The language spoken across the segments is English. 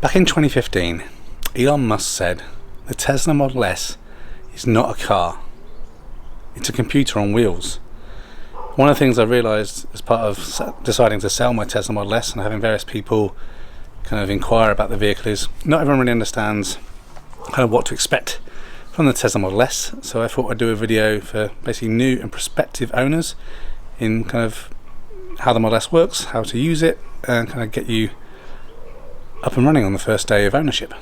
Back in 2015, Elon Musk said the Tesla Model S is not a car, it's a computer on wheels. One of the things I realised as part of deciding to sell my Tesla Model S and having various people kind of inquire about the vehicle is not everyone really understands kind of what to expect from the Tesla Model S. So I thought I'd do a video for basically new and prospective owners in kind of how the Model S works, how to use it, and kind of get you up and running on the first day of ownership.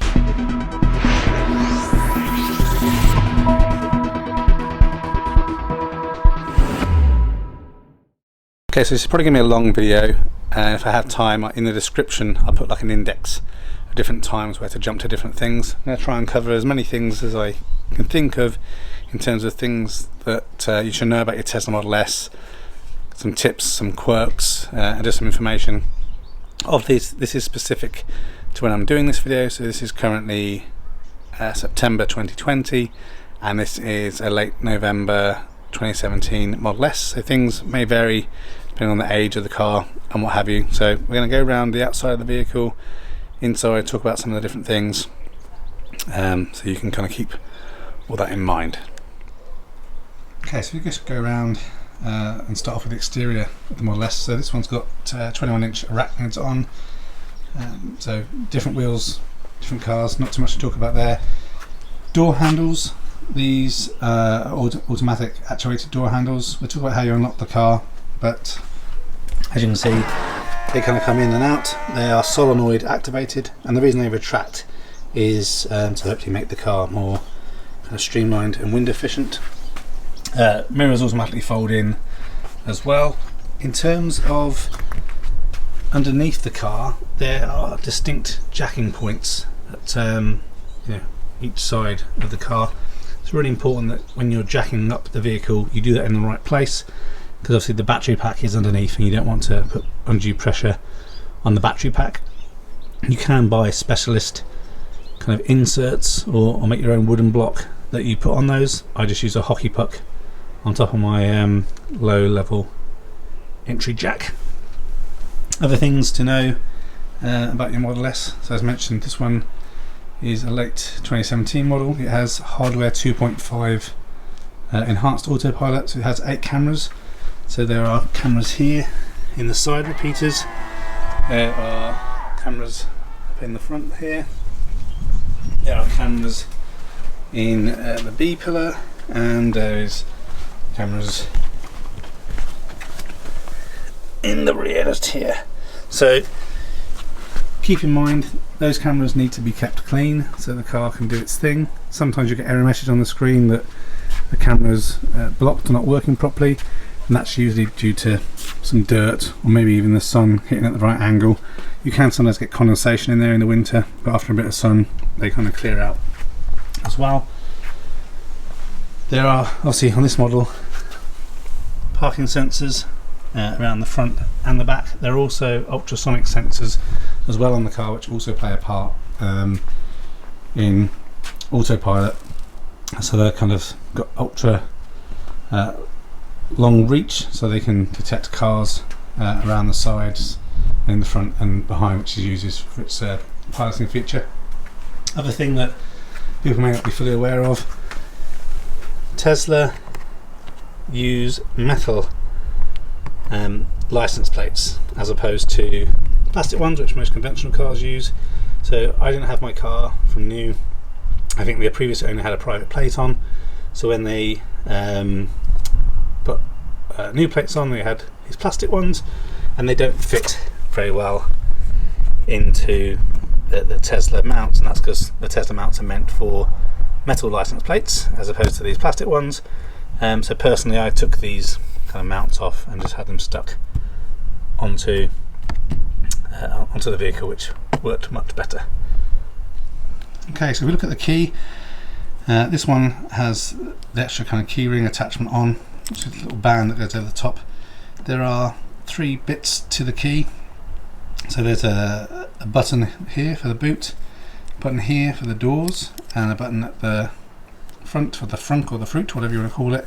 Okay, so this is probably going to be a long video, and if I have time, in the description I'll put like an index of different times where to jump to different things. I'm going to try and cover as many things as I can think of in terms of things that you should know about your Tesla Model S, some tips, some quirks, and just some information. Of these, this is specific to when I'm doing this video, so this is currently September 2020, and this is a late November 2017 Model S, so things may vary depending on the age of the car and what have you. So we're going to go around the outside of the vehicle, inside, talk about some of the different things, so you can kind of keep all that in mind. Okay, so we just go around and start off with the exterior of the Model S. So this one's got 21-inch arachnids on, so different wheels, different cars, not too much to talk about there. Door handles, these are automatic actuated door handles. We'll talk about how you unlock the car, but as you can see, they kind of come in and out. They are solenoid activated, and the reason they retract is to hopefully make the car more kind of streamlined and wind efficient. Mirrors automatically fold in as well. In terms of underneath the car, there are distinct jacking points at each side of the car. It's really important that when you're jacking up the vehicle, you do that in the right place, because obviously the battery pack is underneath and you don't want to put undue pressure on the battery pack. You can buy specialist kind of inserts or make your own wooden block that you put on those. I just use a hockey puck on top of my low level entry jack. Other things to know about your Model S. So as mentioned, this one is a late 2017 model. It has hardware 2.5 enhanced autopilot, so it has 8 cameras. So there are cameras here in the side repeaters, there are cameras up in the front here, there are cameras in the B pillar, and there is cameras in the rear just here. So keep in mind those cameras need to be kept clean so the car can do its thing. Sometimes you get error message on the screen that the camera's blocked or not working properly, and that's usually due to some dirt or maybe even the sun hitting at the right angle. You can sometimes get condensation in there in the winter, but after a bit of sun they kind of clear out as well. There are obviously on this model parking sensors around the front and the back. There are also ultrasonic sensors as well on the car, which also play a part in autopilot. So they're kind of got ultra long reach, so they can detect cars around the sides, in the front and behind, which is used for its piloting feature. Other thing that people may not be fully aware of, Tesla use metal license plates as opposed to plastic ones, which most conventional cars use. So I didn't have my car from new. I think the previous owner had a private plate on, so when they put new plates on, they had these plastic ones, and they don't fit very well into the Tesla mounts, and that's because the Tesla mounts are meant for metal license plates as opposed to these plastic ones. So personally I took these kind of mounts off and just had them stuck onto the vehicle, which worked much better. Okay, so we look at the key. This one has the extra kind of key ring attachment on, which is a little band that goes over the top. There are 3 bits to the key. So there's a button here for the boot, a button here for the doors, and a button at the front for the frunk or the fruit, whatever you want to call it.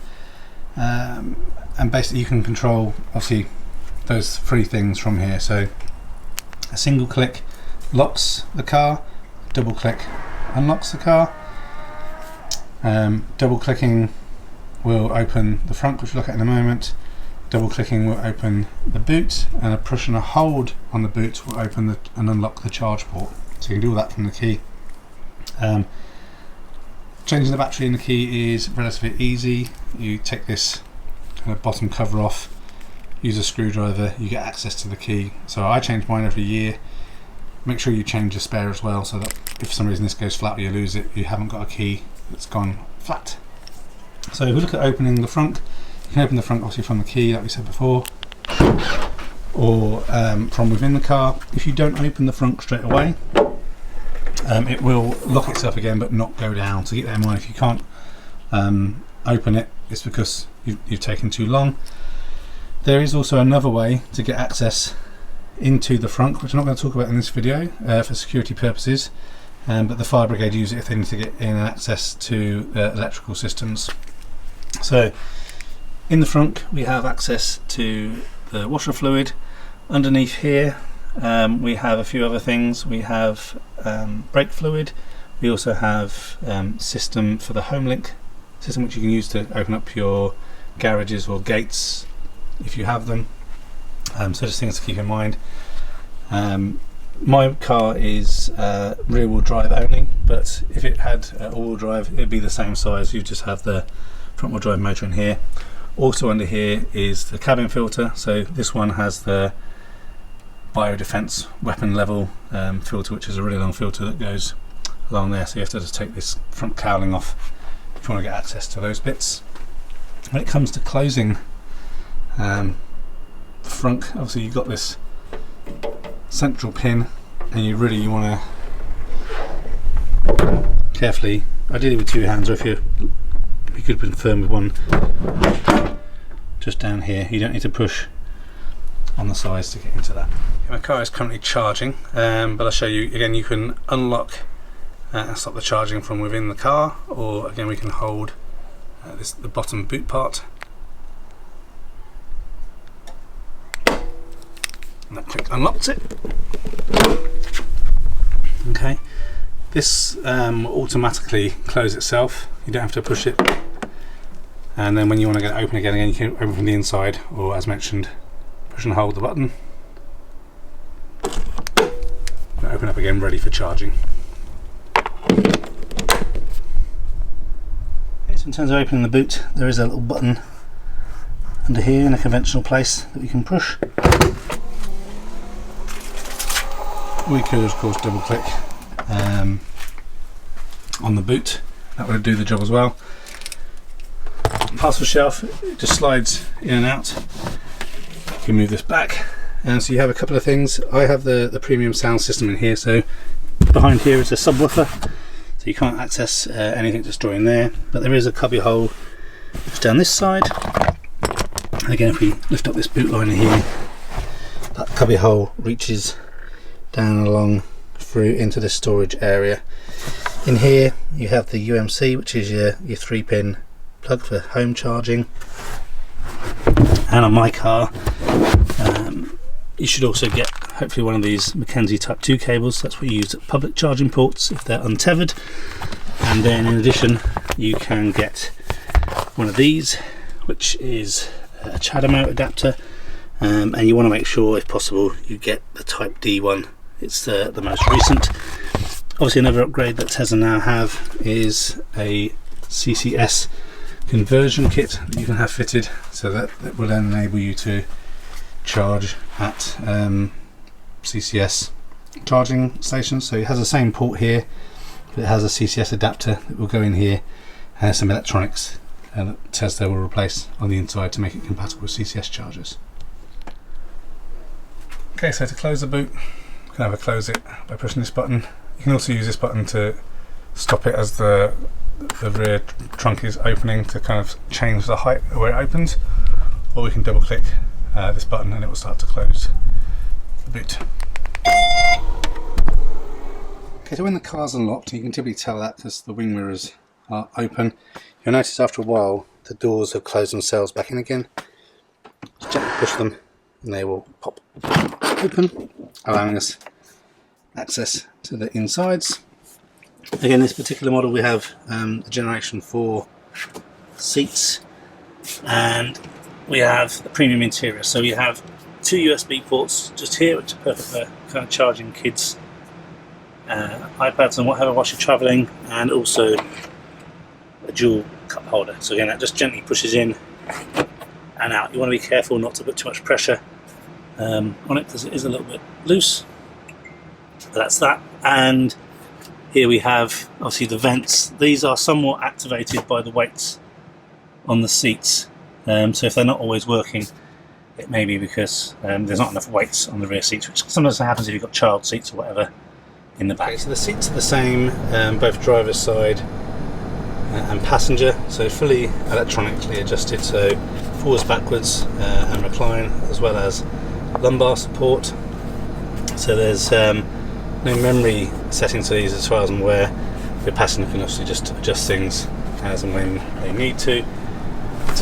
And basically you can control obviously those 3 things from here. So a single click locks the car, double click unlocks the car. Double clicking will open the front, which we'll look at in a moment. Double clicking will open the boot, and a push and a hold on the boot will open and unlock the charge port. So you can do all that from the key. Changing the battery in the key is relatively easy. You take this kind of bottom cover off, use a screwdriver, you get access to the key. So I change mine every year. Make sure you change the spare as well, so that if for some reason this goes flat or you lose it, you haven't got a key that's gone flat. So if we look at opening the front, you can open the front obviously from the key like we said before, or from within the car. If you don't open the front straight away, it will lock itself again but not go down. So keep that in mind. If you can't open it, it's because you've taken too long. There is also another way to get access into the front, which I'm not going to talk about in this video for security purposes, but the fire brigade use it if they need to get in and access to electrical systems. So in the front we have access to the washer fluid. Underneath here we have a few other things. We have brake fluid. We also have system for the HomeLink system, which you can use to open up your garages or gates if you have them. So just things to keep in mind. My car is rear wheel drive only, but if it had all wheel drive it'd be the same size. You just have the front wheel drive motor in here. Also under here is the cabin filter. So this one has the biodefense weapon level filter, which is a really long filter that goes along there. So you have to just take this front cowling off if you want to get access to those bits. When it comes to closing front, obviously you've got this central pin, and you want to carefully, ideally with two hands, or if you could be firm with one, just down here. You don't need to push on the sides to get into that. My car is currently charging, but I'll show you again. You can unlock and stop the charging from within the car, or again we can hold the bottom boot part. And that click unlocks it. Okay, this will automatically close itself. You don't have to push it. And then when you want to get it open again, you can open from the inside, or as mentioned, push and hold the button. And open up again, ready for charging. Okay, so in terms of opening the boot, there is a little button under here in a conventional place that you can push. We could of course double click on the boot. That would do the job as well. Parcel shelf, it just slides in and out. You can move this back, and so you have a couple of things. I have the premium sound system in here, so behind here is a subwoofer, so you can't access anything to store in there, but there is a cubby hole just down this side. And again, if we lift up this boot liner here, that cubby hole reaches down along through into the storage area. In here you have the UMC, which is your 3-pin plug for home charging. And on my car you should also get hopefully one of these Mackenzie Type 2 cables. That's what you use at public charging ports if they're untethered. And then in addition you can get one of these, which is a CHAdeMO adapter, and you want to make sure if possible you get the Type D one. It's the most recent. Obviously another upgrade that Tesla now have is a CCS conversion kit that you can have fitted, so that will then enable you to charge at CCS charging stations. So it has the same port here, but it has a CCS adapter that will go in here, and some electronics that Tesla will replace on the inside to make it compatible with CCS chargers. Okay, so to close the boot, you can either close it by pushing this button. You can also use this button to stop it as the rear trunk is opening, to kind of change the height where it opens, or we can double click this button and it will start to close the boot. Okay, so when the car's unlocked, you can typically tell that because the wing mirrors are open. You'll notice after a while the doors have closed themselves back in again. Just gently push them and they will pop open, allowing us access to the insides. Again, this particular model we have the generation 4 seats, and we have the premium interior. So we have 2 USB ports just here, which are perfect for kind of charging kids' iPads and whatever whilst you're travelling, and also a dual cup holder. So again, that just gently pushes in and out. You want to be careful not to put too much pressure on it because it is a little bit loose. But that's that. And here we have obviously the vents. These are somewhat activated by the weights on the seats. So if they're not always working, it may be because there's not enough weights on the rear seats, which sometimes happens if you've got child seats or whatever in the back. Okay, so the seats are the same, both driver's side and passenger, so fully electronically adjusted, so forwards, backwards and recline, as well as lumbar support. So there's no memory setting to these as far as I'm aware. The passenger can obviously just adjust things as and when they need to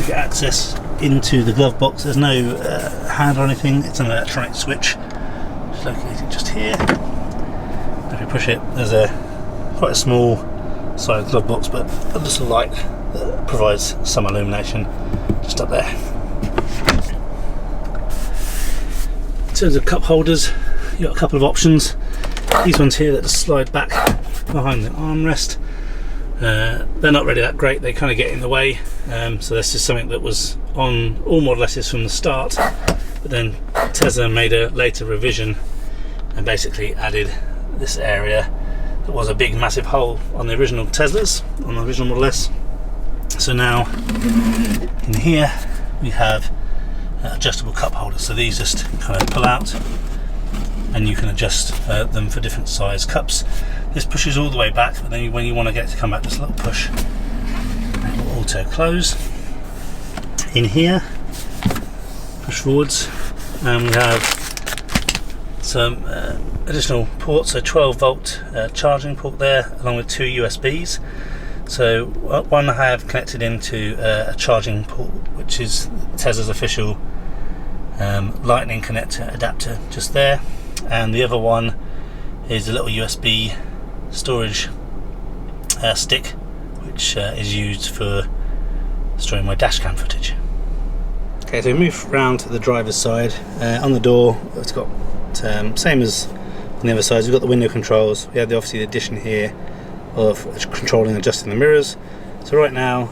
get access into the glove box. There's no hand or anything, it's an electronic switch. It's located just here. If you push it, there's quite a small side glove box, but a little light that provides some illumination just up there. In terms of cup holders, you've got a couple of options. These ones here that just slide back behind the armrest. They're not really that great, they kind of get in the way, so this is something that was on all Model S's from the start, but then Tesla made a later revision and basically added this area that was a big massive hole on the original Teslas, on the original Model S. So now in here we have adjustable cup holders, so these just kind of pull out and you can adjust them for different size cups. This pushes all the way back, but then when you want to get it to come back, just a little push and it will auto close. In here, push forwards, and we have some additional ports, so 12 volt charging port there, along with 2 USBs. So one I have connected into a charging port, which is Tesla's official lightning connector adapter just there, and the other one is a little USB storage stick, which is used for storing my dashcam footage. Okay, so we move round to the driver's side. On the door, it's got same as on the other side. We've got the window controls. We have obviously the addition here of controlling and adjusting the mirrors. So right now,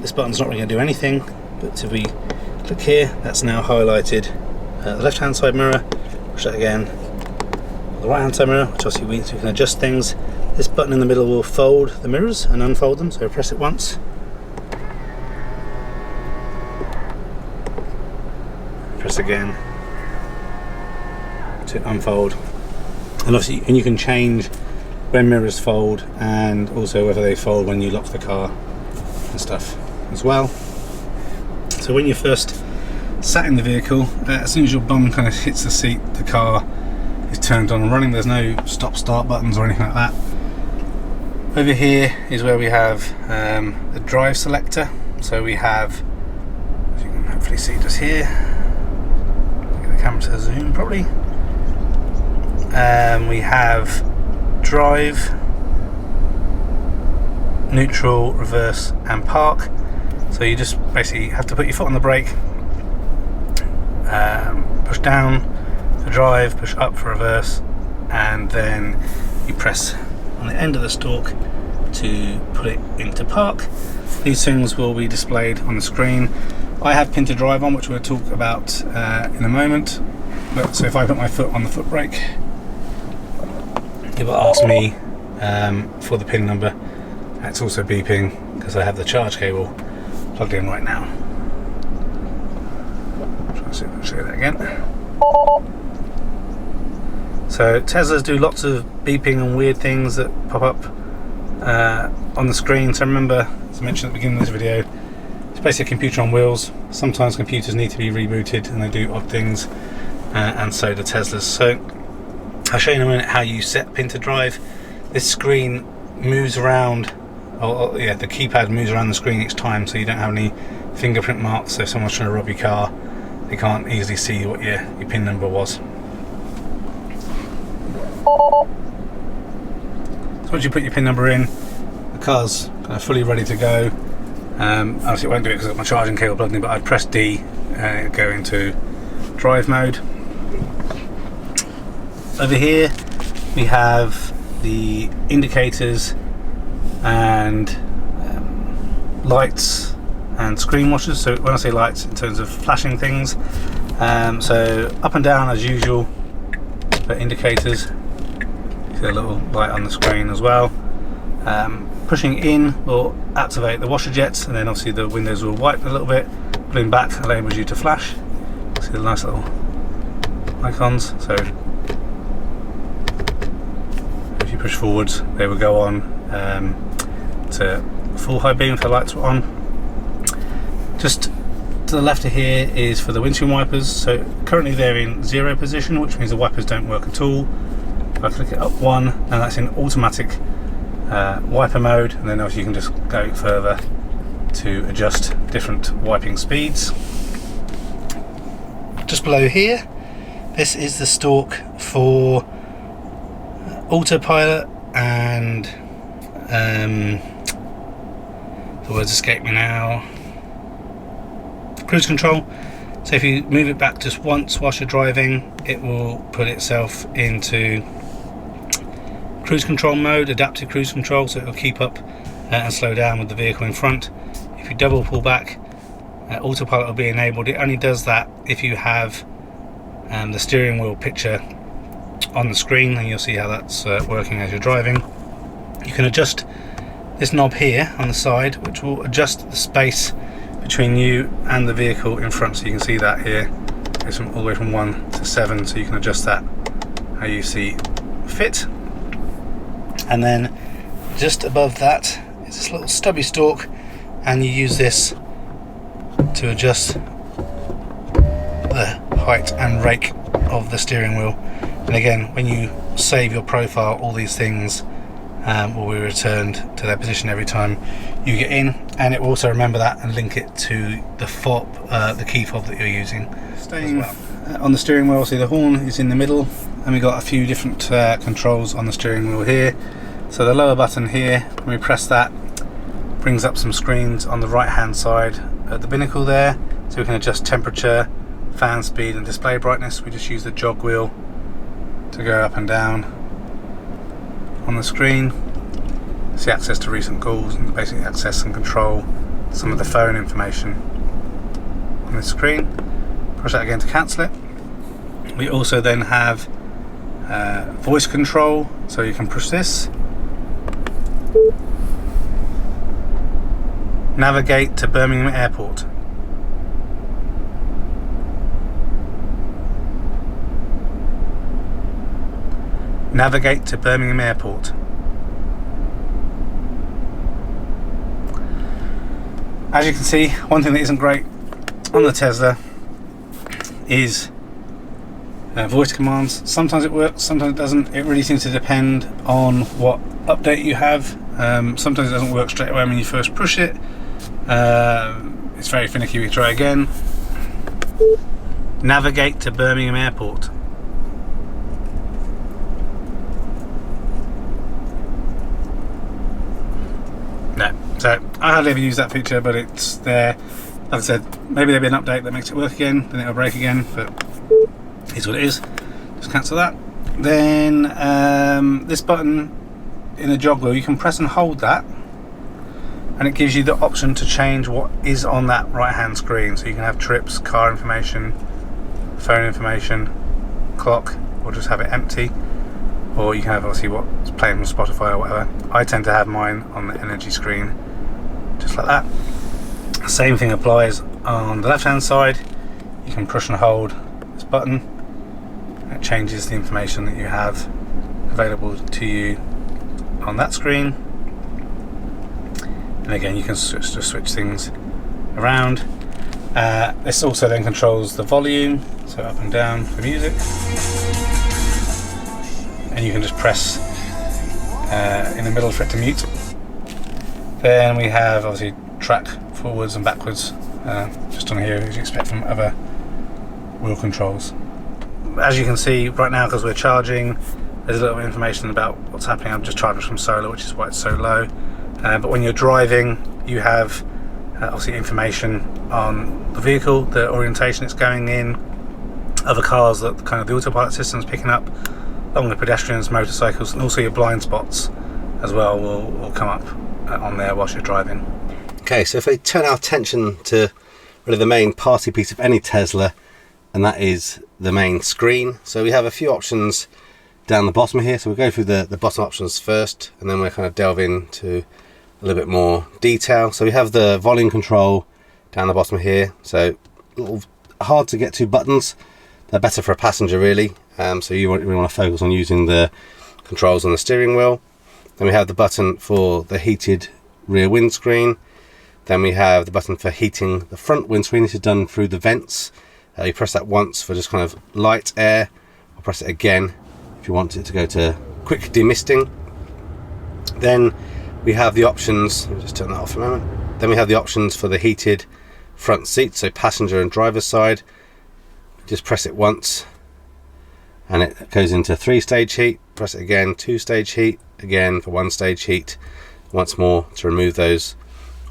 this button's not really going to do anything, but if we click here, that's now highlighted the left-hand side mirror. Push that again. The right-hand side mirror, which obviously we can adjust things. This button in the middle will fold the mirrors and unfold them. So press it once. Press again to unfold, and obviously you can change when mirrors fold and also whether they fold when you lock the car and stuff as well. So when you're first sat in the vehicle, as soon as your bum kind of hits the seat, the car is turned on and running. There's no stop start buttons or anything like that. Over here is where we have the drive selector. So we have, as you can hopefully see just here, get the camera to zoom properly. We have drive, neutral, reverse and park. So you just basically have to put your foot on the brake, push down for drive, push up for reverse, and then you press on the end of the stalk to put it into park. These things will be displayed on the screen. I have pin to drive on, which we'll talk about in a moment. But so if I put my foot on the foot brake, it will ask me for the pin number. It's also beeping because I have the charge cable plugged in right now. Try to see if I can show that again. So Teslas do lots of beeping and weird things that pop up on the screen. So remember, as I mentioned at the beginning of this video, it's basically a computer on wheels. Sometimes computers need to be rebooted and they do odd things, and so do Teslas. So I'll show you in a minute how you set pin to drive. This screen moves around, the keypad moves around the screen each time, so you don't have any fingerprint marks. So if someone's trying to rob your car, they can't easily see what your pin number was. So once you put your pin number in, the car's kind of fully ready to go. Obviously it won't do it because I've got my charging cable plugged in, but I'd press D and it'd go into drive mode. Over here we have the indicators and lights and screen washers. So when I say lights, in terms of flashing things, so up and down as usual for indicators. See a little light on the screen as well. Pushing in will activate the washer jets, and then obviously the windows will wipe a little bit. Pulling back enables you to flash. See the nice little icons. So if you push forwards, they will go on to full high beam if the lights were on. Just to the left of here is for the windscreen wipers. So currently they're in 0 position, which means the wipers don't work at all. If I click it up 1, and that's in automatic wiper mode, and then obviously you can just go further to adjust different wiping speeds. Just below here, this is the stalk for Autopilot and the words escape me now, cruise control. So if you move it back just once whilst you're driving, it will put itself into cruise control mode, adaptive cruise control, so it will keep up and slow down with the vehicle in front. If you double pull back, Autopilot will be enabled. It only does that if you have the steering wheel picture on the screen, and you'll see how that's working as you're driving. You can adjust this knob here on the side, which will adjust the space between you and the vehicle in front. So you can see that here, it's all the way from 1 to 7, so you can adjust that how you see fit. And then just above that is this little stubby stalk, and you use this to adjust the height and rake of the steering wheel. And again, when you save your profile, all these things will be returned to their position every time you get in, and it will also remember that and link it to the fob, the key fob that you're using. Staying on the steering wheel, see the horn is in the middle, and we've got a few different controls on the steering wheel here. So the lower button here, when we press that, brings up some screens on the right hand side at the binnacle there, so we can adjust temperature, fan speed and display brightness. We just use the jog wheel to go up and down on the screen. See access to recent calls and basically access and control some of the phone information on the screen. Push that again to cancel it. We also then have voice control, so you can push this. Navigate to Birmingham Airport. Navigate to Birmingham Airport. As you can see, one thing that isn't great on the Tesla is voice commands. Sometimes it works, sometimes it doesn't. It really seems to depend on what update you have. Sometimes it doesn't work straight away when you first push it. It's very finicky. We try again. Navigate to Birmingham Airport. No, so I hardly ever use that feature, but it's there. Like I said, maybe there'll be an update that makes it work again, then it'll break again, but it's what it is. Just cancel that. Then this button in the jog wheel, you can press and hold that, and it gives you the option to change what is on that right hand screen. So you can have trips, car information, phone information, clock, or just have it empty, or you can have obviously what's playing on Spotify or whatever. I tend to have mine on the energy screen, just like that. Same thing applies on the left hand side. You can push and hold this button, and it changes the information that you have available to you on that screen. And again, you can switch things around. This also then controls the volume, so up and down for music, and you can just press in the middle for it to mute. Then we have obviously track forwards and backwards, just on here as you expect from other wheel controls. As you can see right now, because we're charging, There's a little information about what's happening. I'm just charging from solar, which is why it's so low. But when you're driving, you have obviously information on the vehicle, the orientation it's going in, other cars that kind of the autopilot system's picking up, along with pedestrians, motorcycles, and also your blind spots as well will come up on there whilst you're driving. Okay, so if we turn our attention to really the main party piece of any Tesla, and that is the main screen. So we have a few options down the bottom here. So we'll go through the bottom options first, and then we'll kind of delve into a little bit more detail. So we have the volume control down the bottom here. So a little hard to get to buttons. They're better for a passenger really. So you really want to focus on using the controls on the steering wheel. Then we have the button for the heated rear windscreen. Then we have the button for heating the front windscreen. This is done through the vents. You press that once for just kind of light air, or press it again if you want it to go to quick demisting. Then we have the options, let me just turn that off for a moment. Then we have the options for the heated front seats, so passenger and driver's side. Just press it once and it goes into 3-stage heat. Press it again, 2-stage heat, again for 1-stage heat. Once more to remove those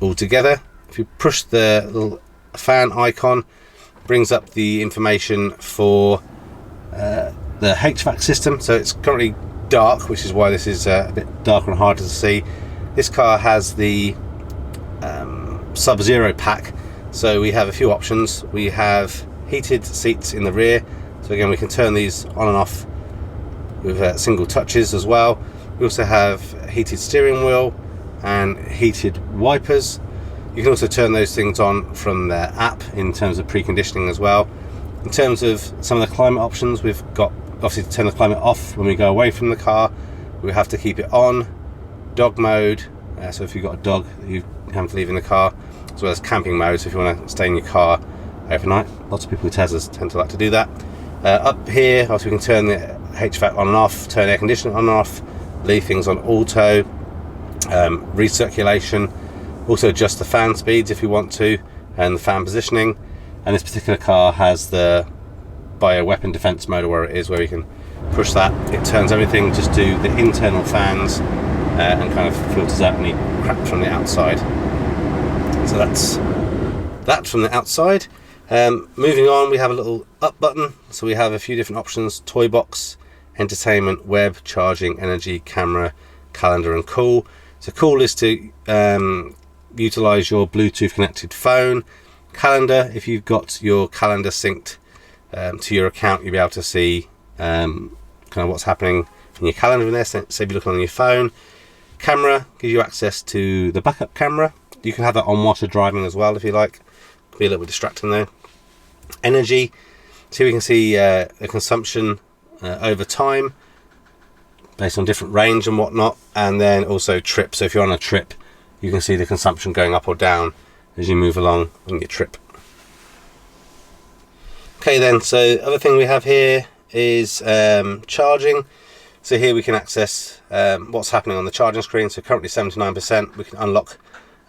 all together. If you push the little fan icon, it brings up the information for the HVAC system. So it's currently dark, which is why this is a bit darker and harder to see. This car has the Sub-Zero pack, so we have a few options. We have heated seats in the rear, so again we can turn these on and off with single touches as well. We also have heated steering wheel and heated wipers. You can also turn those things on from the app in terms of preconditioning as well. In terms of some of the climate options, we've got obviously to turn the climate off when we go away from the car. We have to keep it on. Dog mode, so if you've got a dog that you have to leave in the car, as well as camping mode, so if you want to stay in your car overnight. Lots of people with Teslas tend to like to do that. Up here, also we can turn the HVAC on and off, turn air conditioning on and off, leave things on auto, recirculation, also adjust the fan speeds if you want to, and the fan positioning. And this particular car has the bioweapon defense mode, where it is, where you can push that, it turns everything just to the internal fans and kind of filters out any crap from the outside. So that's that from the outside. Moving on, we have a little up button, so we have a few different options: toy box, entertainment, web, charging, energy, camera, calendar, and cool. So cool is to utilize your Bluetooth connected phone. Calendar, if you've got your calendar synced to your account, you'll be able to see kind of what's happening in your calendar in there. So if you're looking on your phone. Camera gives you access to the backup camera. You can have that on whilst you're driving as well if you like. Could be a little bit distracting though. Energy, so we can see the consumption over time based on different range and whatnot, and then also trip. So if you're on a trip, you can see the consumption going up or down as you move along on your trip. Okay then, so other thing we have here is charging. So here we can access what's happening on the charging screen. So currently 79%. We can unlock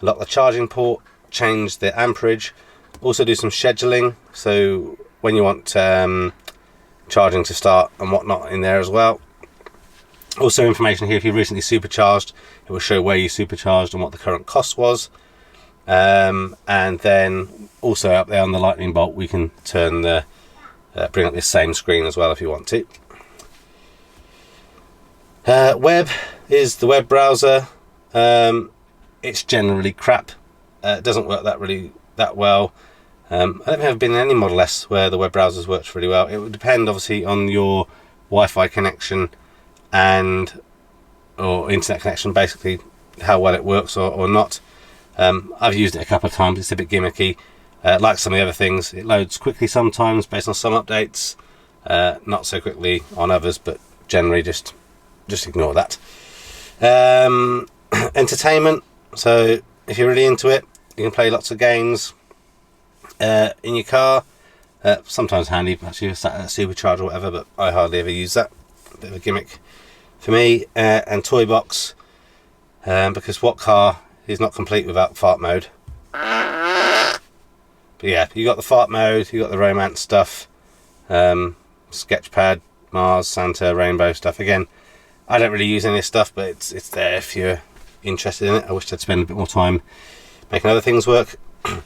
the charging port, change the amperage, also do some scheduling. So when you want charging to start and whatnot in there as well. Also information here, if you recently supercharged, it will show where you supercharged and what the current cost was. And then also up there on the lightning bolt, we can turn the bring up this same screen as well if you want to. Web is the web browser. It's generally crap. It doesn't work that well. I don't think I've been in any Model S where the web browsers worked really well. It would depend obviously on your Wi-Fi connection or internet connection, basically how well it works or not. I've used it a couple of times. It's a bit gimmicky. Like some of the other things, it loads quickly sometimes based on some updates, not so quickly on others, but generally just ignore that. Entertainment, so if you're really into it, you can play lots of games in your car. Sometimes handy actually, sat at a supercharger or whatever, but I hardly ever use that. A bit of a gimmick for me. And toy box, because what car is not complete without fart mode? But yeah, you got the fart mode, you got the romance stuff, Sketchpad, Mars, Santa, Rainbow stuff. Again, I don't really use any of this stuff, but it's there if you're interested in it. I wish I'd spend a bit more time making other things work. If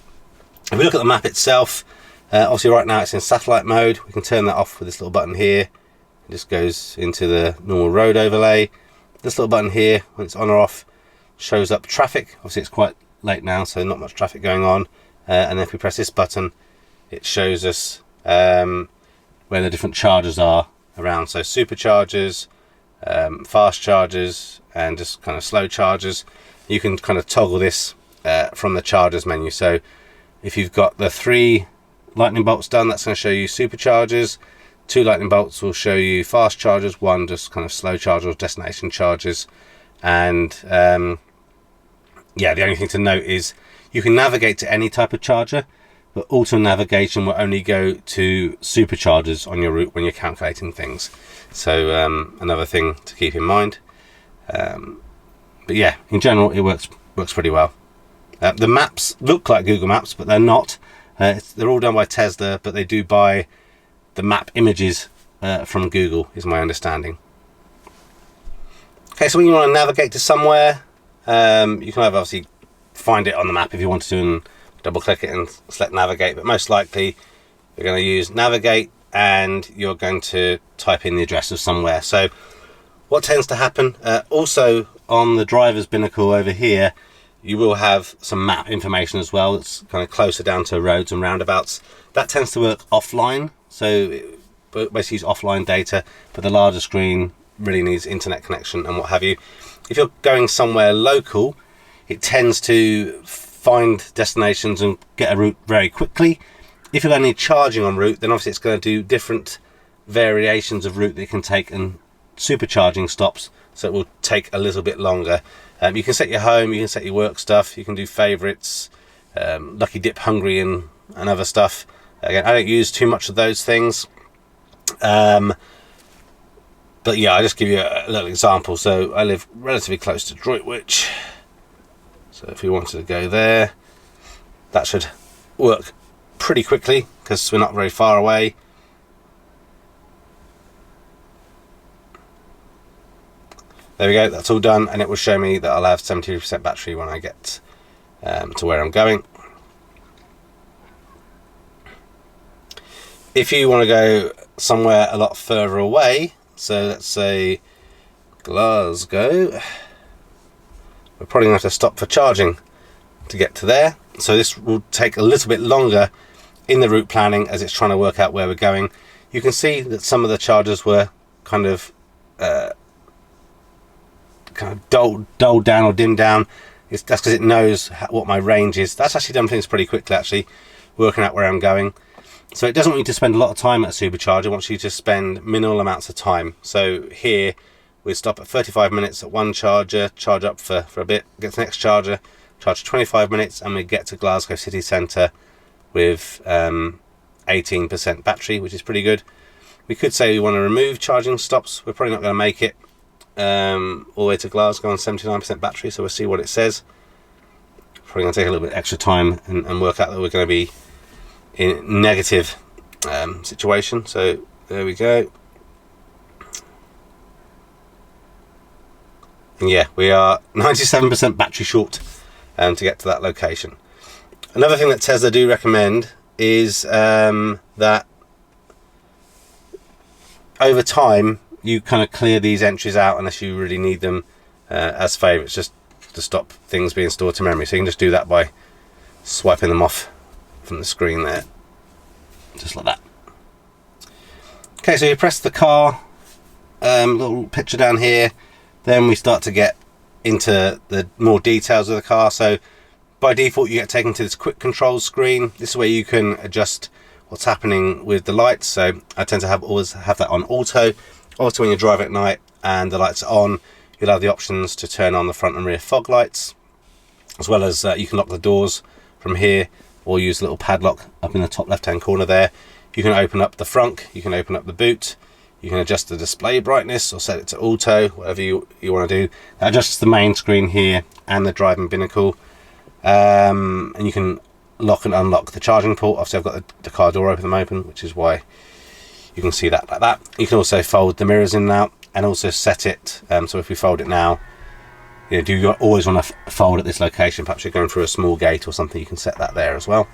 we look at the map itself, obviously right now it's in satellite mode. We can turn that off with this little button here. It just goes into the normal road overlay. This little button here, when it's on or off, shows up traffic. Obviously it's quite late now, so not much traffic going on. And then if we press this button, it shows us where the different chargers are around. So superchargers, fast chargers, and just kind of slow chargers. You can kind of toggle this from the chargers menu. So if you've got the 3 lightning bolts done, that's going to show you superchargers. 2 lightning bolts will show you fast chargers, 1 just kind of slow chargers or destination chargers. And yeah, the only thing to note is you can navigate to any type of charger, but auto navigation will only go to superchargers on your route when you're calculating things. So another thing to keep in mind. But yeah, in general it works pretty well. The maps look like Google Maps, but they're not. They're all done by Tesla, but they do buy the map images from Google, is my understanding. Okay, so when you want to navigate to somewhere, you can obviously find it on the map if you want to, and double click it and select navigate, but most likely you're going to use navigate and you're going to type in the address of somewhere. So what tends to happen, also on the driver's binnacle over here, you will have some map information as well that's kind of closer down to roads and roundabouts. That tends to work offline, so basically use offline data, but the larger screen really needs internet connection and what have you. If you're going somewhere local, it tends to find destinations and get a route very quickly. If you're going to need charging en route, then obviously it's going to do different variations of route that you can take and supercharging stops, so it will take a little bit longer. You can set your home, you can set your work stuff, you can do favourites, lucky dip, hungry, and other stuff. Again, I don't use too much of those things, but yeah, I'll just give you a little example. So I live relatively close to Droitwich, so if we wanted to go there, that should work pretty quickly because we're not very far away. There we go, that's all done, and it will show me that I'll have 70% battery when I get to where I'm going. If you want to go somewhere a lot further away, so let's say Glasgow, we're probably going to have to stop for charging to get to there. So this will take a little bit longer in the route planning as it's trying to work out where we're going. You can see that some of the chargers were kind of dulled down or dimmed down. That's because it knows what my range is. That's actually done things pretty quickly, actually, working out where I'm going. So it doesn't want you to spend a lot of time at a supercharger. It wants you to spend minimal amounts of time. So here we stop at 35 minutes at one charger, charge up for a bit, get to the next charger, charge for 25 minutes, and we get to Glasgow city centre with 18% battery, which is pretty good. We could say we want to remove charging stops. We're probably not going to make it all the way to Glasgow on 79% battery, so we'll see what it says. Probably going to take a little bit extra time and work out that we're going to be in negative situation. So there we go, and yeah, we are 97% battery short to get to that location. Another thing that Tesla do recommend is that over time you kind of clear these entries out unless you really need them as favourites, just to stop things being stored to memory. So you can just do that by swiping them off from the screen there, just like that. Okay, so you press the car, little picture down here, then we start to get into the more details of the car. So by default you get taken to this quick control screen. This is where you can adjust what's happening with the lights. So I tend to always have that on auto. Also, when you drive at night and the lights are on, you'll have the options to turn on the front and rear fog lights, as well as you can lock the doors from here, or use a little padlock up in the top left hand corner there. You can open up the front, you can open up the boot, you can adjust the display brightness or set it to auto, whatever you want to do. That adjusts the main screen here and the driving binnacle, and you can lock and unlock the charging port. Obviously I've got the car door open, which is why you can see that like that. You can also fold the mirrors in and out, and also set it. So if we fold it now, you know, do you always want to fold at this location? Perhaps you're going through a small gate or something, you can set that there as well.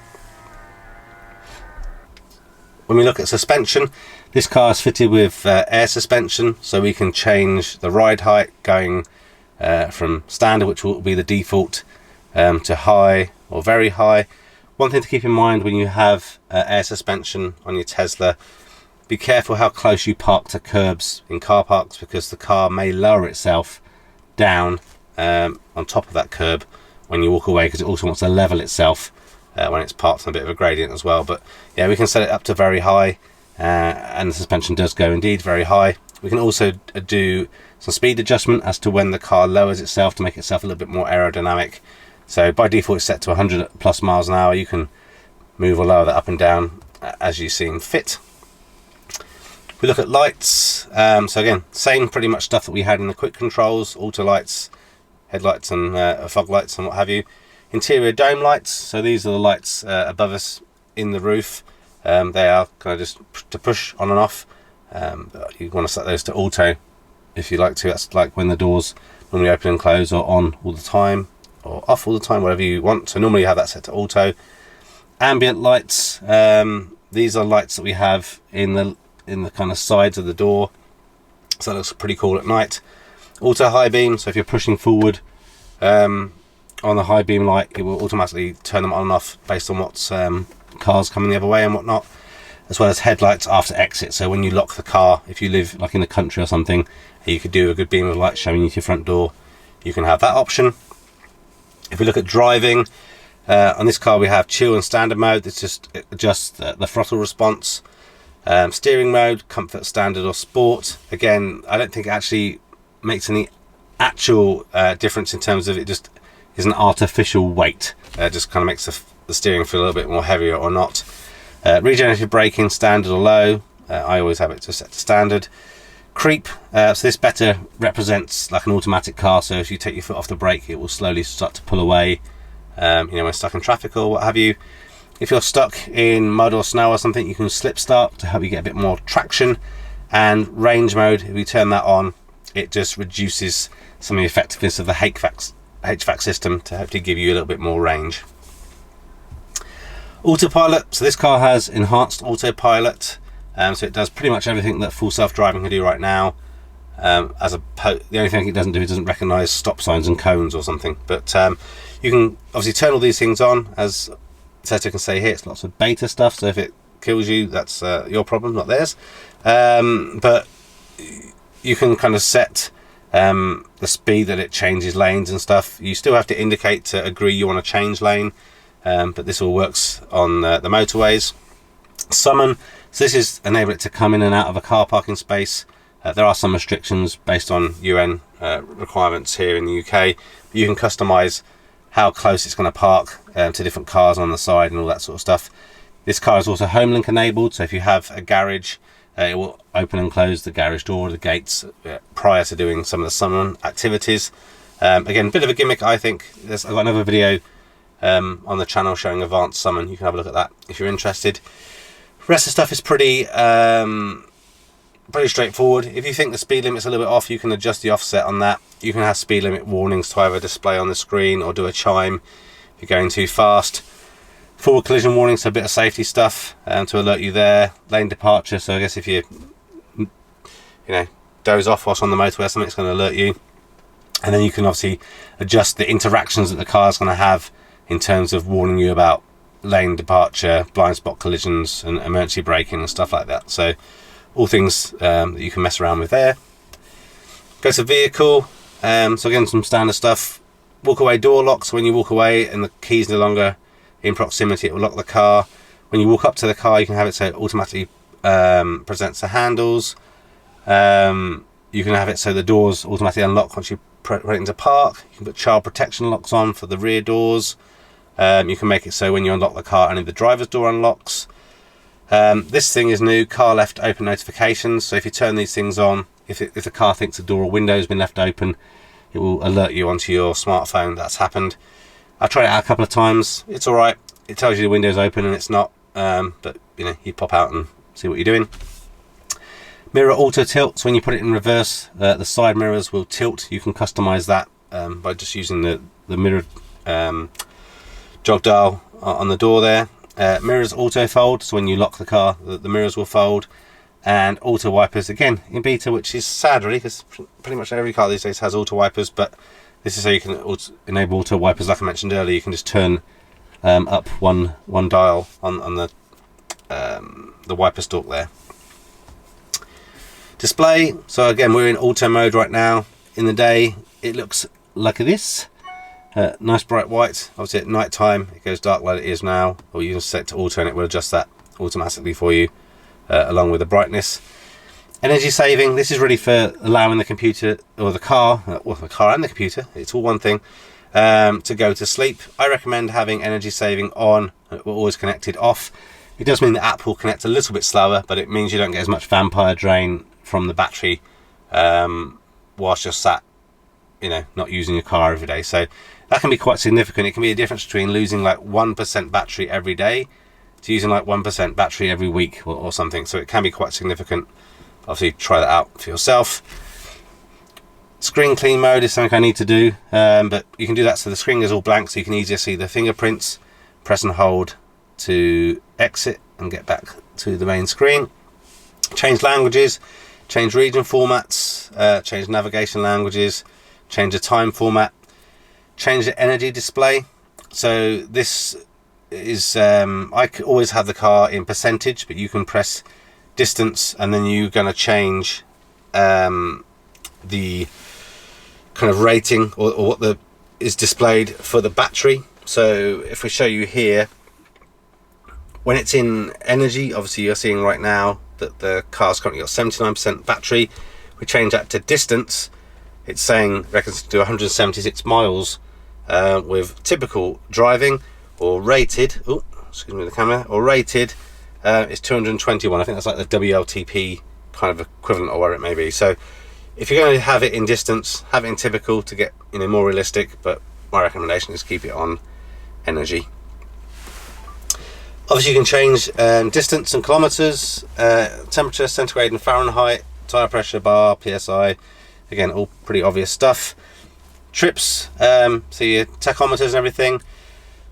When we look at suspension, this car is fitted with air suspension, so we can change the ride height going from standard, which will be the default, to high or very high. One thing to keep in mind when you have air suspension on your Tesla, be careful how close you park to curbs in car parks, because the car may lower itself down on top of that curb when you walk away, because it also wants to level itself when it's parked on a bit of a gradient as well. But yeah, we can set it up to very high, and the suspension does go indeed very high. We can also do some speed adjustment as to when the car lowers itself to make itself a little bit more aerodynamic. So by default it's set to 100 plus miles an hour. You can move or lower that up and down as you seem fit. We look at lights, so again, same pretty much stuff that we had in the quick controls: auto lights, headlights and fog lights and what have you. Interior dome lights, so these are the lights above us in the roof. They are kind of just to push on and off. But you want to set those to auto if you like to. That's like when the doors normally open and close, or on all the time or off all the time, whatever you want. So normally you have that set to auto. Ambient lights, these are lights that we have in the kind of sides of the door, so that looks pretty cool at night. Auto high beam, so if you're pushing forward on the high beam light, it will automatically turn them on and off based on what's cars coming the other way and whatnot, as well as headlights after exit. So when you lock the car, if you live like in the country or something, you could do a good beam of light showing you to your front door, you can have that option. If we look at driving, on this car we have chill and standard mode. This just adjusts the throttle response. Steering mode, comfort, standard or sport. Again, I don't think it actually makes any actual difference in terms of, it just is an artificial weight. Just kind of makes the steering feel a little bit more heavier or not. Regenerative braking, standard or low. I always have it to set to standard. Creep, so this better represents like an automatic car, so if you take your foot off the brake, it will slowly start to pull away, you know, when stuck in traffic or what have you. If you're stuck in mud or snow or something, you can slip start to help you get a bit more traction. And range mode, if we turn that on, it just reduces some of the effectiveness of the HVAC system to hopefully give you a little bit more range. Autopilot, so this car has enhanced autopilot, so it does pretty much everything that full self-driving can do right now. The only thing it doesn't do, it doesn't recognize stop signs and cones or something. But you can obviously turn all these things on. As Tesla can say here, it's lots of beta stuff, so if it kills you, that's your problem, not theirs. But you can kind of set the speed that it changes lanes and stuff. You still have to indicate to agree you want to change lane, but this all works on the motorways. Summon, so this is enable it to come in and out of a car parking space. There are some restrictions based on UN requirements here in the UK, but you can customize how close it's going to park to different cars on the side and all that sort of stuff. This car is also HomeLink enabled, so if you have a garage, it will open and close the garage door or the gates prior to doing some of the summon activities. Again, a bit of a gimmick, I think. I've got another video on the channel showing advanced summon. You can have a look at that if you're interested. The rest of the stuff is pretty straightforward. If you think the speed limit's a little bit off, you can adjust the offset on that. You can have speed limit warnings to either display on the screen or do a chime if you're going too fast. Forward collision warnings, so a bit of safety stuff to alert you there. Lane departure, so I guess if you doze off whilst on the motorway or something, it's going to alert you. And then you can obviously adjust the interactions that the car is going to have in terms of warning you about lane departure, blind spot collisions and emergency braking and stuff like that. So all things that you can mess around with there. Go to vehicle, so again some standard stuff. Walk away door locks, when you walk away and the key's no longer in proximity, it will lock the car. When you walk up to the car, you can have it so it automatically presents the handles. You can have it so the doors automatically unlock once you put it into park. You can put child protection locks on for the rear doors. You can make it so when you unlock the car, only the driver's door unlocks. This thing is new, car left open notifications. So if you turn these things on, if the car thinks the door or window has been left open, it will alert you onto your smartphone that's happened. I tried it out a couple of times. It's all right. It tells you the window's open and it's not, but you pop out and see what you're doing. Mirror auto tilt, so when you put it in reverse, the side mirrors will tilt. You can customize that by just using the mirror jog dial on the door there. Mirrors auto fold, so when you lock the car, the mirrors will fold. And auto wipers, again in beta, which is sad really, because pretty much every car these days has auto wipers, but this is how you can enable auto wipers. Like I mentioned earlier, you can just turn up one dial on the wiper stalk there. Display, so again we're in auto mode right now. In the day it looks like this, nice bright white. Obviously at night time it goes dark like it is now, or you can set it to auto and it will adjust that automatically for you, along with the brightness. Energy saving, this is really for allowing the computer or the car, well the car and the computer, it's all one thing, to go to sleep. I recommend having energy saving on, always connected, off. It does mean the app will connect a little bit slower, but it means you don't get as much vampire drain from the battery whilst you're sat, not using your car every day. So that can be quite significant. It can be a difference between losing like 1% battery every day to using like 1% battery every week or something. So it can be quite significant. Obviously try that out for yourself. Screen clean mode is something I need to do, but you can do that so the screen is all blank, so you can easier see the fingerprints. Press and hold to exit and get back to the main screen. Change languages, change region formats, change navigation languages, change the time format, change the energy display. So this is, I always have the car in percentage, but you can press distance and then you're going to change the kind of rating or what is displayed for the battery. So if we show you here, when it's in energy, obviously you're seeing right now that the car's currently got 79% battery. We change that to distance, it's saying reckons to do 176 miles with typical driving, or rated, oh excuse me the camera, or rated is 221. I think that's like the WLTP kind of equivalent or whatever it may be. So if you're going to have it in distance, have it in typical to get more realistic, but my recommendation is keep it on energy. Obviously you can change distance and kilometers, temperature, centigrade and Fahrenheit, tire pressure, bar, PSI, again all pretty obvious stuff. Trips, so your tachometers and everything.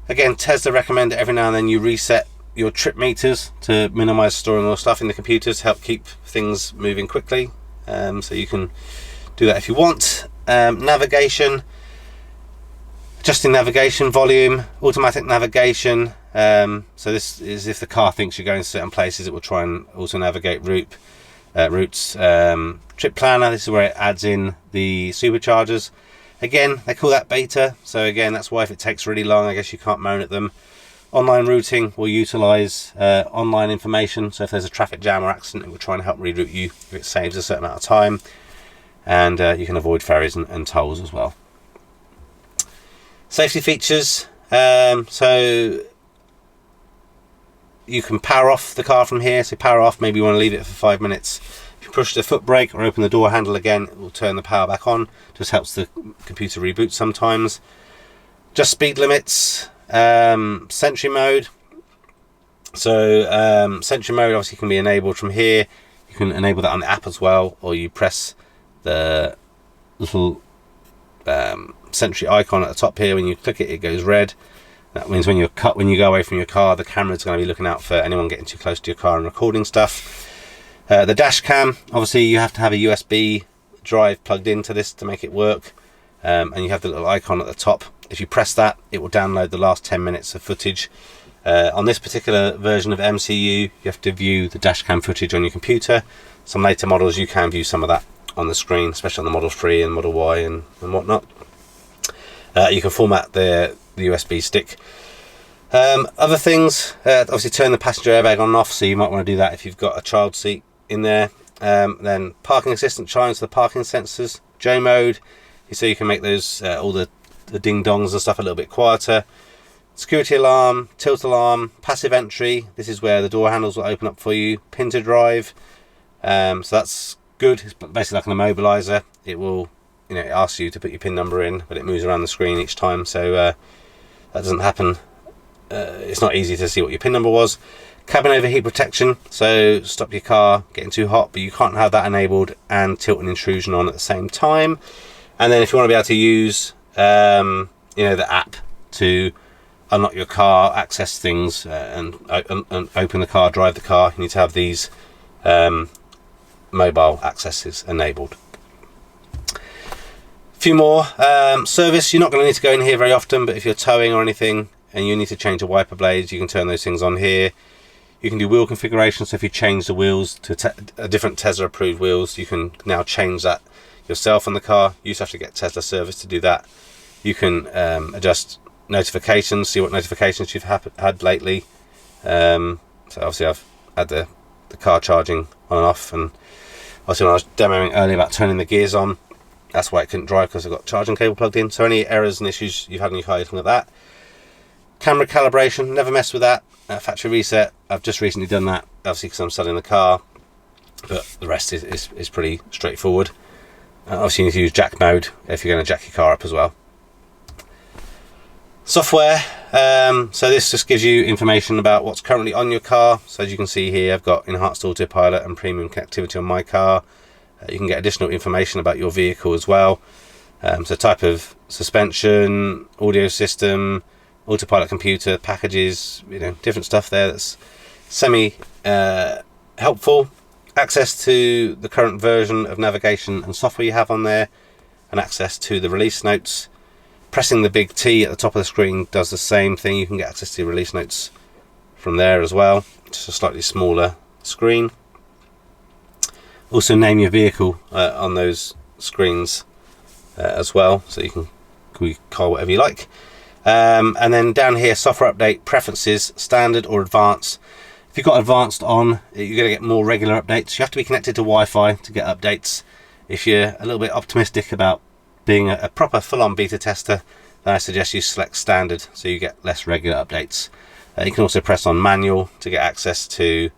Again, Tesla recommend that every now and then you reset your trip meters to minimize storing all stuff in the computers, help keep things moving quickly. So you can do that if you want. Navigation, adjusting navigation volume, automatic navigation. So this is if the car thinks you're going to certain places, it will try and also navigate routes. Trip planner, this is where it adds in the superchargers. Again, they call that beta, so again that's why if it takes really long, I guess you can't moan at them. Online routing will utilize online information, so if there's a traffic jam or accident, it will try and help reroute you if it saves a certain amount of time. And you can avoid ferries and tolls as well. Safety features, so you can power off the car from here. So power off, maybe you want to leave it for 5 minutes. If you push the foot brake or open the door handle again, it will turn the power back on. Just helps the computer reboot sometimes. Just speed limits, Sentry mode. So Sentry mode obviously can be enabled from here. You can enable that on the app as well, or you press the little Sentry icon at the top here. When you click it, it goes red. That means when you go away from your car, the camera's going to be looking out for anyone getting too close to your car and recording stuff. The dash cam, obviously you have to have a USB drive plugged into this to make it work, and you have the little icon at the top. If you press that, it will download the last 10 minutes of footage. On this particular version of MCU, you have to view the dash cam footage on your computer. Some later models you can view some of that on the screen, especially on the Model 3 and Model Y and whatnot. You can format the USB stick. Other things, obviously turn the passenger airbag on and off, so you might want to do that if you've got a child seat in there. Then parking assistant chimes the parking sensors. J mode, so you can make those all the ding dongs and stuff a little bit quieter. Security alarm, tilt alarm, passive entry, this is where the door handles will open up for you. Pin to drive, so that's good. It's basically like an immobilizer. It will, it asks you to put your pin number in, but it moves around the screen each time, so that doesn't happen. It's not easy to see what your pin number was. Cabin overheat protection, so stop your car getting too hot, but you can't have that enabled and tilt and intrusion on at the same time. And then if you want to be able to use you know, the app to unlock your car, access things, and open the car, drive the car, you need to have these mobile accesses enabled. A few more. Service, you're not going to need to go in here very often, but if you're towing or anything and you need to change the wiper blades, you can turn those things on here. You can do wheel configuration, so if you change the wheels to a different Tesla approved wheels, you can now change that yourself on the car. You used to have to get Tesla service to do that. You can adjust notifications, see what notifications you've had lately. So obviously I've had the car charging on and off, and obviously when I was demoing earlier about turning the gears on, that's why it couldn't drive, because I've got charging cable plugged in. So any errors and issues you've had on your car, you can look at that. Camera calibration, never mess with that. Factory reset, I've just recently done that, obviously because I'm selling the car, but the rest is pretty straightforward. Obviously you need to use jack mode if you're going to jack your car up as well. Software, so this just gives you information about what's currently on your car. So as you can see here, I've got enhanced autopilot and premium connectivity on my car. You can get additional information about your vehicle as well. So type of suspension, audio system, autopilot computer, packages, you know, different stuff there that's semi helpful. Access to the current version of navigation and software you have on there, and access to the release notes. Pressing the big T at the top of the screen does the same thing. You can get access to your release notes from there as well, just a slightly smaller screen. Also name your vehicle on those screens as well, so you can call whatever you like. And then down here, software update, preferences, standard or advanced. If you've got advanced on, you're going to get more regular updates. You have to be connected to Wi-Fi to get updates. If you're a little bit optimistic about being a proper full-on beta tester, then I suggest you select standard, so you get less regular updates. You can also press on manual to get access to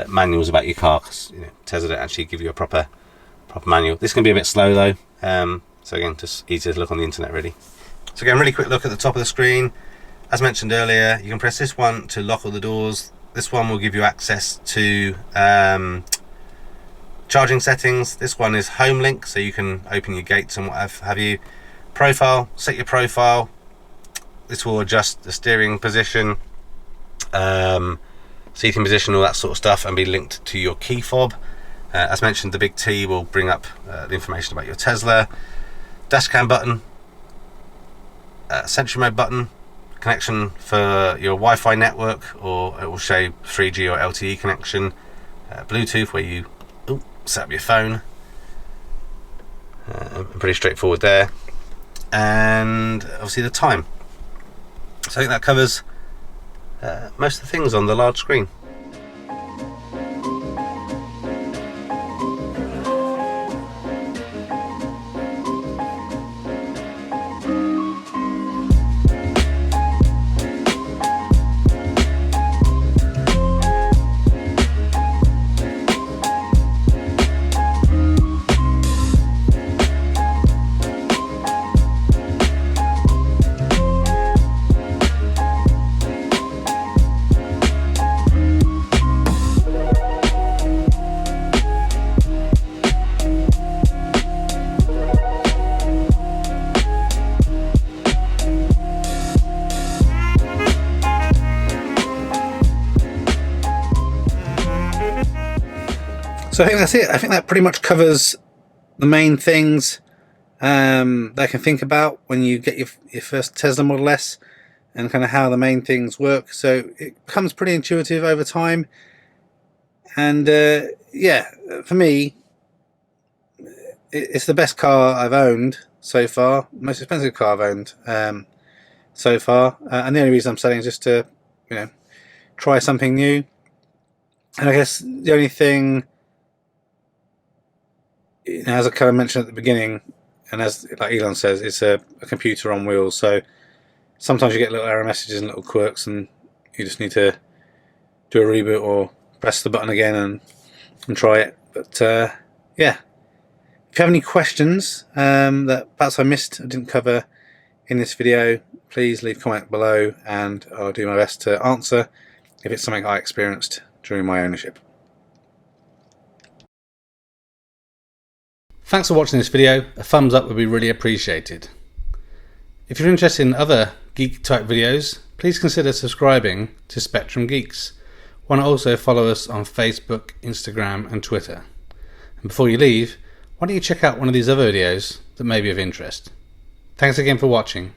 manuals about your car, because you know, Tesla don't actually give you a proper manual. This can be a bit slow though, so again, just easy to look on the internet really. So again, really quick look at the top of the screen. As mentioned earlier, you can press this one to lock all the doors. This one will give you access to charging settings. This one is home link, so you can open your gates and what have you. Profile, set your profile. This will adjust the steering position, seating position, all that sort of stuff, and be linked to your key fob. As mentioned, the big T will bring up the information about your Tesla. Dashcam button, Sentry mode button, connection for your Wi-Fi network, or it will show 3G or LTE connection. Bluetooth, where you set up your phone. Pretty straightforward there. And obviously the time. So I think that covers most of the things on the large screen. So I think that's it. I think that pretty much covers the main things that I can think about when you get your first Tesla Model S, and kind of how the main things work. So it becomes pretty intuitive over time. And yeah, for me, it's the best car I've owned so far, most expensive car I've owned so far. And the only reason I'm selling is just to, you know, try something new. And I guess the only thing, you know, as I kind of mentioned at the beginning, and as like Elon says, it's a computer on wheels. So sometimes you get little error messages and little quirks, and you just need to do a reboot or press the button again and try it. But yeah, if you have any questions that perhaps I missed, I didn't cover in this video, please leave a comment below and I'll do my best to answer. if it's something I experienced during my ownership. Thanks for watching this video. A thumbs up would be really appreciated. If you're interested in other geek type videos, please consider subscribing to Spectrum Geeks. Why not also follow us on Facebook, Instagram and Twitter. And before you leave, why don't you check out one of these other videos that may be of interest. Thanks again for watching.